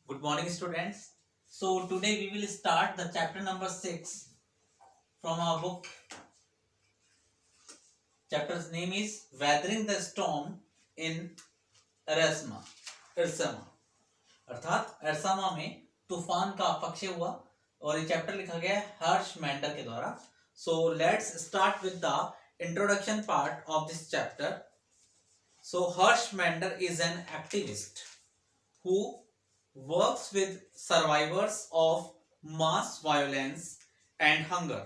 Good morning, students. So, today we will start the chapter number 6 from our book. Chapter's name is Weathering the Storm in Ersama. Ersama अर्थात एरसामा में तूफान का पक्षी हुआ और ये चैप्टर लिखा गया है हर्ष मैंडर के द्वारा. So, let's start with the introduction part of this chapter. So, Harsh Mander is an activist who works with survivors of mass violence and hunger,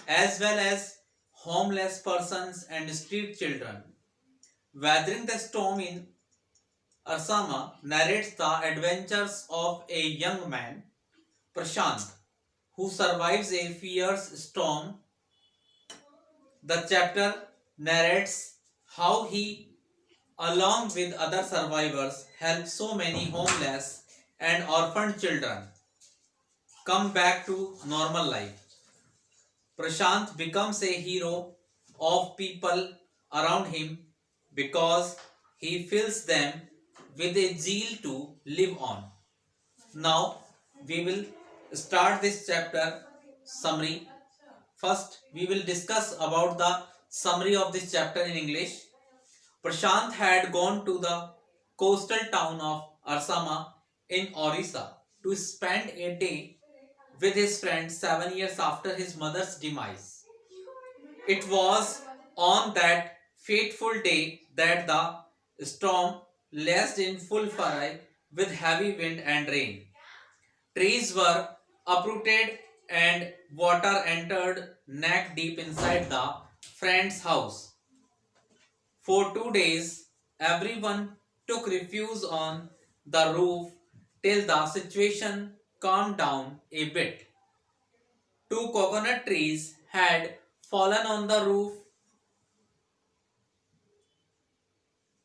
as well as homeless persons and street children. Weathering the Storm in Arsama narrates the adventures of a young man, Prashant, who survives a fierce storm. The chapter narrates how he, along with other survivors, helped so many homeless and orphaned children come back to normal life. Prashant becomes a hero of people around him because he fills them with a zeal to live on. Now we will start this chapter summary. First, we will discuss about the summary of this chapter in English. Prashant had gone to the coastal town of Arsama in Orissa to spend a day with his friends 7 years after his mother's demise. It was on that fateful day that the storm lashed in full fury with heavy wind and rain. Trees were uprooted and water entered neck deep inside the friend's house. For 2 days, everyone took refuge on the roof till the situation calmed down a bit. Two coconut trees had fallen on the roof,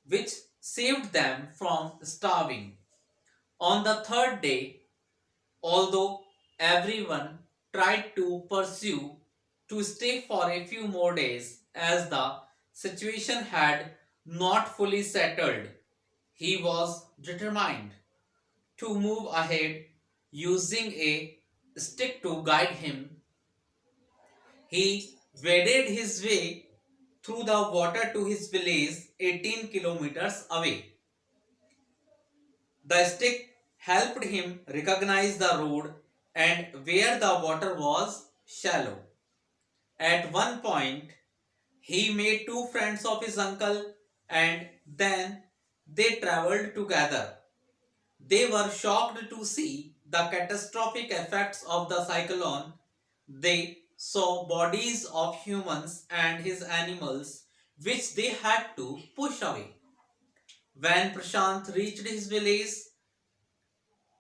which saved them from starving. On the third day, although everyone tried to pursue to stay for a few more days as the situation had not fully settled, he was determined to move ahead using a stick to guide him. He waded his way through the water to his village 18 kilometers away. The stick helped him recognize the road and where the water was shallow. At one point, he made two friends of his uncle and then they traveled together. They were shocked to see the catastrophic effects of the cyclone. They saw bodies of humans and his animals which they had to push away. When Prashant reached his village,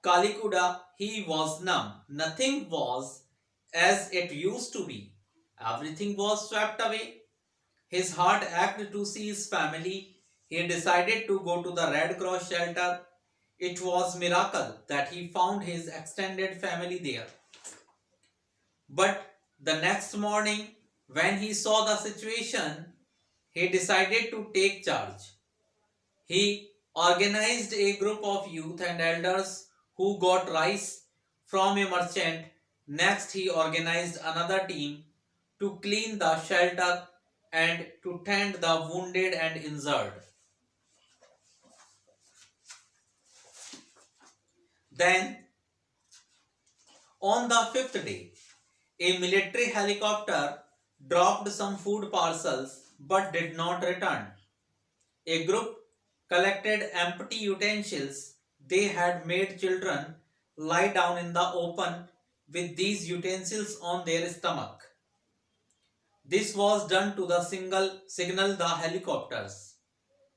Kalikuda, he was numb. Nothing was as it used to be. Everything was swept away. His heart ached to see his family. He decided to go to the Red Cross shelter. It was a miracle that he found his extended family there. But the next morning, when he saw the situation, he decided to take charge. He organized a group of youth and elders who got rice from a merchant. Next, he organized another team to clean the shelter and to tend the wounded and injured. Then, on the fifth day, a military helicopter dropped some food parcels but did not return. A group collected empty utensils. They had made children lie down in the open with these utensils on their stomach. This was done to the signal the helicopters.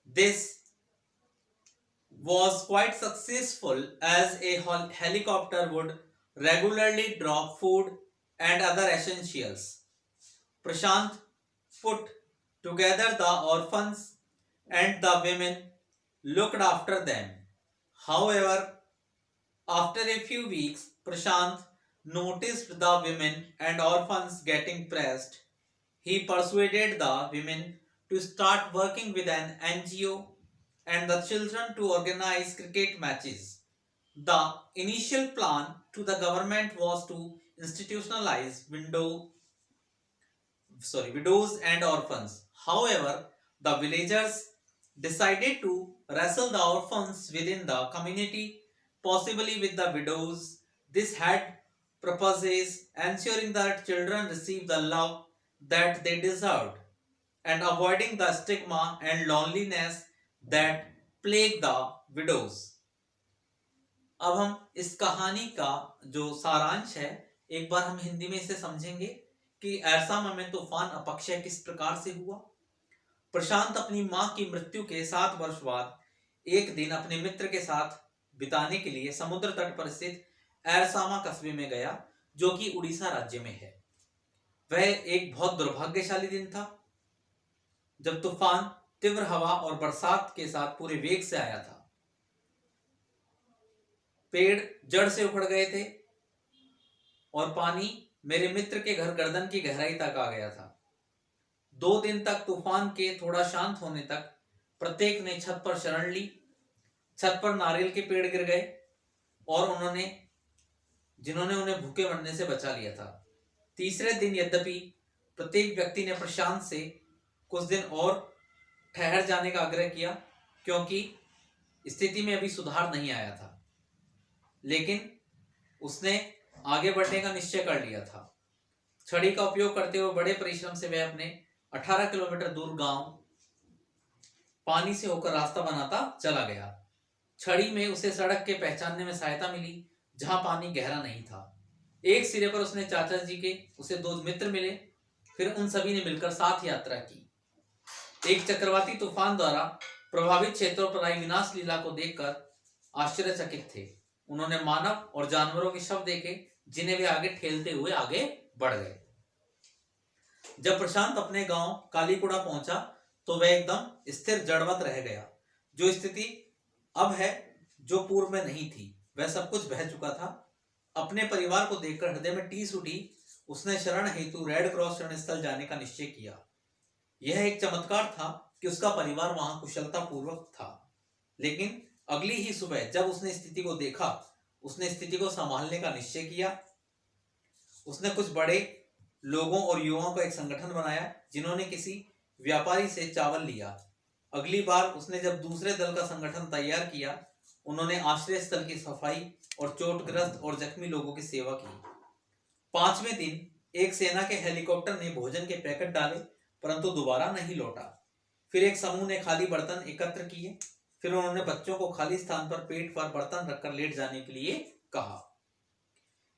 This was quite successful as a helicopter would regularly drop food and other essentials. Prashant put together the orphans and the women looked after them. However, after a few weeks, Prashant noticed the women and orphans getting pressed. He persuaded the women to start working with an NGO and the children to organize cricket matches. The initial plan to the government was to institutionalize widows and orphans. However, the villagers decided to wrestle the orphans within the community, possibly with the widows. This had purposes ensuring that children receive the love that they deserved and avoiding the stigma and loneliness that plague the widows. अब हम इस कहानी का जो सारांश है एक बार हम हिंदी में इसे समझेंगे कि एरसामा में तूफान अपक्षय किस प्रकार से हुआ। प्रशांत अपनी मां की मृत्यु के 7 वर्ष बाद एक दिन अपने मित्र के साथ बिताने के लिए समुद्र तट पर स्थित एरसामा कस्बे में गया, जो कि उड़ीसा राज्य में है। वह एक बहुत दुर्भाग्यशाली दिन था जब तूफान तीव्र हवा और बरसात के साथ पूरे वेग से आया था। पेड़ जड़ से उखड़ गए थे और पानी मेरे मित्र के घर गर्दन की गहराई तक आ गया था। 2 दिन तक तूफान के थोड़ा शांत होने तक प्रत्येक ने छत पर शरण ली। छत पर नारियल के पेड़ गिर गए और जिन्होंने उन्हें भूखे मरने से बचा लिया था। तीसरे दिन यद्यपि प्रत्येक व्यक्ति ने प्रशांत से कुछ दिन और ठहर जाने का आग्रह किया, क्योंकि स्थिति में अभी सुधार नहीं आया था, लेकिन उसने आगे बढ़ने का निश्चय कर लिया था। छड़ी का उपयोग करते हुए बड़े परिश्रम से वह अपने 18 किलोमीटर दूर गांव पानी से होकर रास्ता बनाता चला गया। छड़ी में उसे सड़क के पहचानने में सहायता मिली जहां पानी गहरा नहीं था। एक सिरे पर उसने चाचा जी के उसे 2 मित्र मिले, फिर उन सभी ने मिलकर साथ यात्रा की। एक चक्रवाती तूफान द्वारा प्रभावित क्षेत्रों पर आई विनाश लीला को देखकर आश्चर्यचकित थे। उन्होंने मानव और जानवरों के शव देखे जिन्हें वे आगे ठेलते हुए आगे बढ़ गए। जब प्रशांत अपने गांव कालीकुड़ा पहुंचा तो वह एकदम स्थिर जड़वत रह गया। जो स्थिति अब है जो पूर्व में नहीं थी, वह सब कुछ बह चुका था। अपने परिवार को देखकर हृदय में टीस उठी। उसने शरण हेतु रेड क्रॉस शरण स्थल जाने का निश्चय किया। यह एक चमत्कार था कि उसका परिवार वहां कुशलता पूर्वक था, लेकिन अगली ही सुबह जब उसने स्थिति को देखा, उसने स्थिति को संभालने का निश्चय किया। उसने कुछ बड़े लोगों और युवाओं का एक संगठन बनाया जिन्होंने किसी व्यापारी से चावल लिया। अगली बार उसने जब दूसरे दल का संगठन तैयार किया, उन्होंने आश्रय स्थल की सफाई और चोटग्रस्त और जख्मी लोगों की सेवा की। 5वें दिन एक सेना के हेलीकॉप्टर ने भोजन के पैकेट डाले, परंतु दोबारा नहीं लौटा। फिर एक समूह ने खाली बर्तन एकत्र किए। फिर उन्होंने बच्चों को खाली स्थान पर पेट पर बर्तन रखकर लेट जाने के लिए कहा।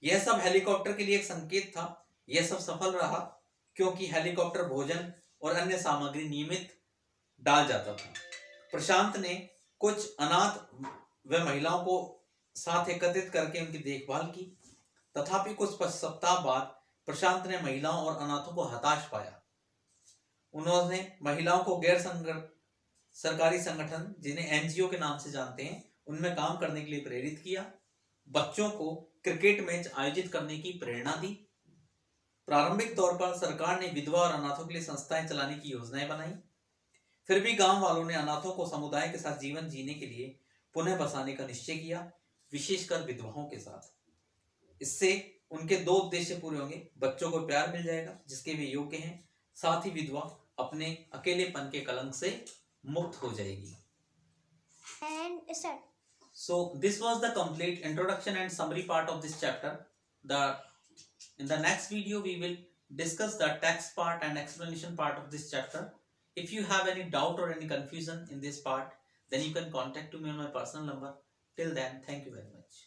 यह सब हेलीकॉप्टर के लिए एक संकेत था। यह सब सफल रहा क्योंकि हेलीकॉप्टर भोजन और अन्य सामग्री नियमित डाल जाता था। प्रशांत ने कुछ अनाथ व महिलाओं को साथ एकत्रित करके उनकी देखभाल की। तथापि कुछ सप्ताह बाद प्रशांत ने महिलाओं और अनाथों को हताश पाया। उन्होंने महिलाओं को गैर सरकारी संगठन, जिन्हें एनजीओ के नाम से जानते हैं, उनमें काम करने के लिए प्रेरित किया। बच्चों को क्रिकेट मैच आयोजित करने की प्रेरणा दी। प्रारंभिक तौर पर सरकार ने विधवा और अनाथों के लिए संस्थाएं चलाने की योजनाएं बनाई। फिर भी गांव वालों ने अनाथों को समुदाय के साथ जीवन जीने के लिए पुनः बसाने का निश्चय किया, विशेषकर विधवाओं के साथ। इससे उनके 2 उद्देश्य पूरे होंगे। बच्चों को प्यार मिल जाएगा जिसके वे योग्य हैं, साथ ही विधवा अपने अकेलेपन के कलंक से मुक्त हो जाएगी। And start. So this was the complete introduction and summary part of this chapter. In the next video we will discuss the text part and explanation part of this chapter. If you have any doubt or any confusion in this part, then you can contact me on my personal number. Till then, thank you very much.